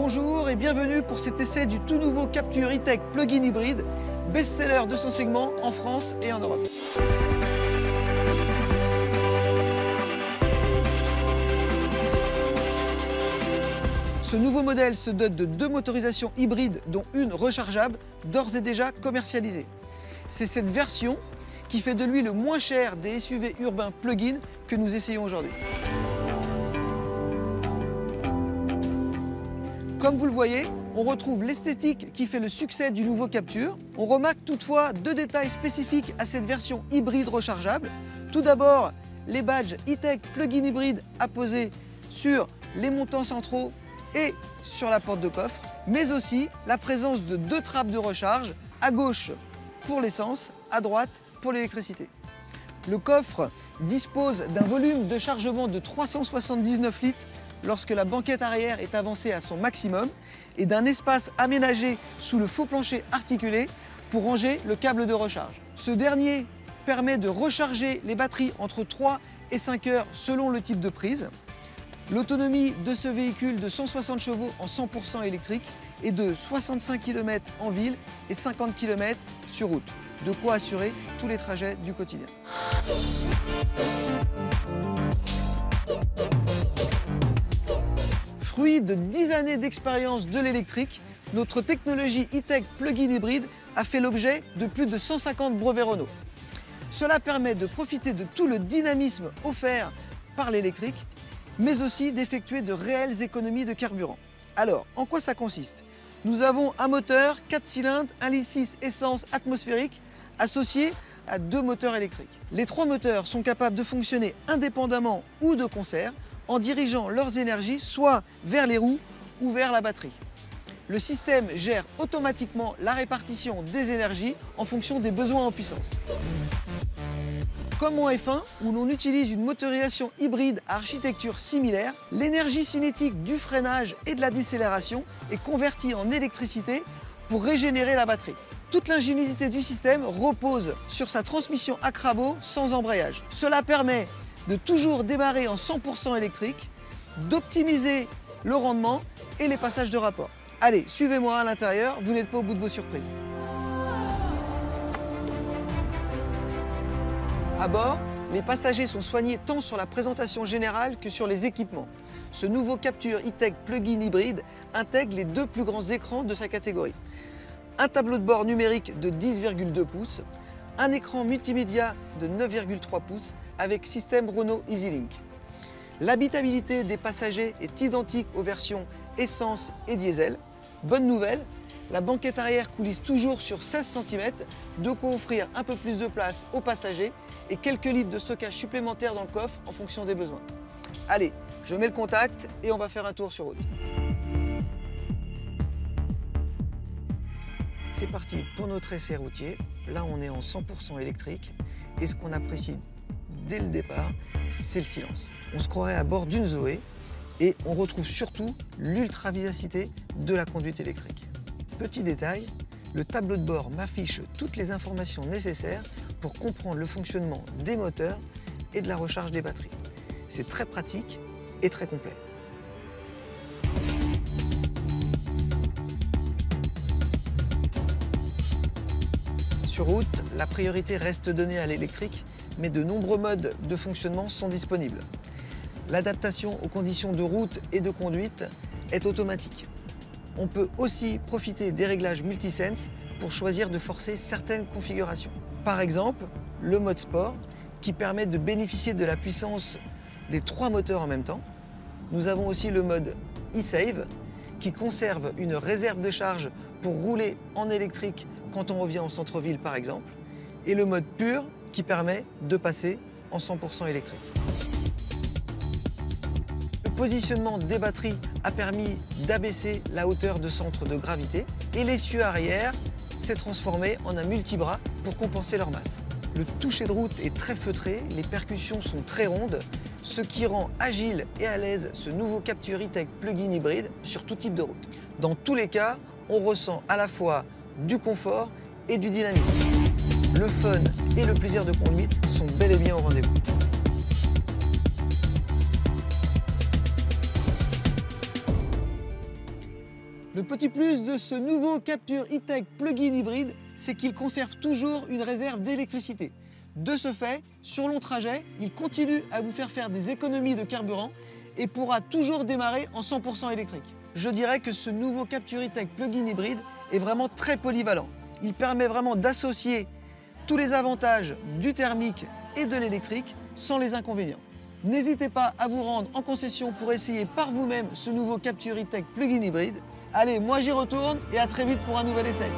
Bonjour et bienvenue pour cet essai du tout nouveau Captur E-Tech plug-in hybride, best-seller de son segment en France et en Europe. Ce nouveau modèle se dote de 2 motorisations hybrides, dont une rechargeable, d'ores et déjà commercialisée. C'est cette version qui fait de lui le moins cher des SUV urbains plug-in que nous essayons aujourd'hui. Comme vous le voyez, on retrouve l'esthétique qui fait le succès du nouveau Captur. On remarque toutefois 2 détails spécifiques à cette version hybride rechargeable. Tout d'abord, les badges E-Tech plug-in hybride apposés sur les montants centraux et sur la porte de coffre, mais aussi la présence de 2 trappes de recharge, à gauche pour l'essence, à droite pour l'électricité. Le coffre dispose d'un volume de chargement de 379 litres lorsque la banquette arrière est avancée à son maximum et d'un espace aménagé sous le faux plancher articulé pour ranger le câble de recharge. Ce dernier permet de recharger les batteries entre 3 et 5 heures selon le type de prise. L'autonomie de ce véhicule de 160 chevaux en 100% électrique est de 65 km en ville et 50 km sur route. De quoi assurer tous les trajets du quotidien. Fruit de 10 années d'expérience de l'électrique, notre technologie E-Tech plug-in hybride a fait l'objet de plus de 150 brevets Renault. Cela permet de profiter de tout le dynamisme offert par l'électrique, mais aussi d'effectuer de réelles économies de carburant. Alors, en quoi ça consiste? Nous avons un moteur 4 cylindres, 1,6 litre essence atmosphérique, associé à 2 moteurs électriques. Les 3 moteurs sont capables de fonctionner indépendamment ou de concert, en dirigeant leurs énergies soit vers les roues ou vers la batterie. Le système gère automatiquement la répartition des énergies en fonction des besoins en puissance. Comme en F1, où l'on utilise une motorisation hybride à architecture similaire, l'énergie cinétique du freinage et de la décélération est convertie en électricité pour régénérer la batterie. Toute l'ingéniosité du système repose sur sa transmission à crabot sans embrayage. Cela permet de toujours démarrer en 100% électrique, d'optimiser le rendement et les passages de rapport. Allez, suivez-moi à l'intérieur, vous n'êtes pas au bout de vos surprises. À bord, les passagers sont soignés tant sur la présentation générale que sur les équipements. Ce nouveau Captur E-Tech plug-in hybride intègre les 2 plus grands écrans de sa catégorie. Un tableau de bord numérique de 10,2 pouces, un écran multimédia de 9,3 pouces avec système Renault EasyLink. L'habitabilité des passagers est identique aux versions essence et diesel. Bonne nouvelle, la banquette arrière coulisse toujours sur 16 cm, de quoi offrir un peu plus de place aux passagers et quelques litres de stockage supplémentaire dans le coffre en fonction des besoins. Allez, je mets le contact et on va faire un tour sur route. C'est parti pour notre essai routier. Là, on est en 100% électrique et ce qu'on apprécie dès le départ, c'est le silence. On se croirait à bord d'une Zoé et on retrouve surtout l'ultra-vivacité de la conduite électrique. Petit détail, le tableau de bord m'affiche toutes les informations nécessaires pour comprendre le fonctionnement des moteurs et de la recharge des batteries. C'est très pratique et très complet. Sur route, la priorité reste donnée à l'électrique, mais de nombreux modes de fonctionnement sont disponibles. L'adaptation aux conditions de route et de conduite est automatique. On peut aussi profiter des réglages multisense pour choisir de forcer certaines configurations. Par exemple, le mode sport qui permet de bénéficier de la puissance des 3 moteurs en même temps. Nous avons aussi le mode e-Save qui conserve une réserve de charge pour rouler en électrique quand on revient en centre-ville par exemple. Et le mode pur qui permet de passer en 100% électrique. Le positionnement des batteries a permis d'abaisser la hauteur de centre de gravité et l'essieu arrière s'est transformé en un multibras pour compenser leur masse. Le toucher de route est très feutré, les percussions sont très rondes, ce qui rend agile et à l'aise ce nouveau Captur E-Tech plug-in hybride sur tout type de route. Dans tous les cas, on ressent à la fois du confort et du dynamisme. Le fun et le plaisir de conduite sont bel et bien au rendez-vous. Le petit plus de ce nouveau Captur E-Tech plug-in hybride, c'est qu'il conserve toujours une réserve d'électricité. De ce fait, sur long trajet, il continue à vous faire des économies de carburant et pourra toujours démarrer en 100% électrique. Je dirais que ce nouveau Captur E-Tech plug-in hybride est vraiment très polyvalent. Il permet vraiment d'associer tous les avantages du thermique et de l'électrique sans les inconvénients. N'hésitez pas à vous rendre en concession pour essayer par vous-même ce nouveau Captur E-Tech plug-in hybride. Allez, moi j'y retourne et à très vite pour un nouvel essai.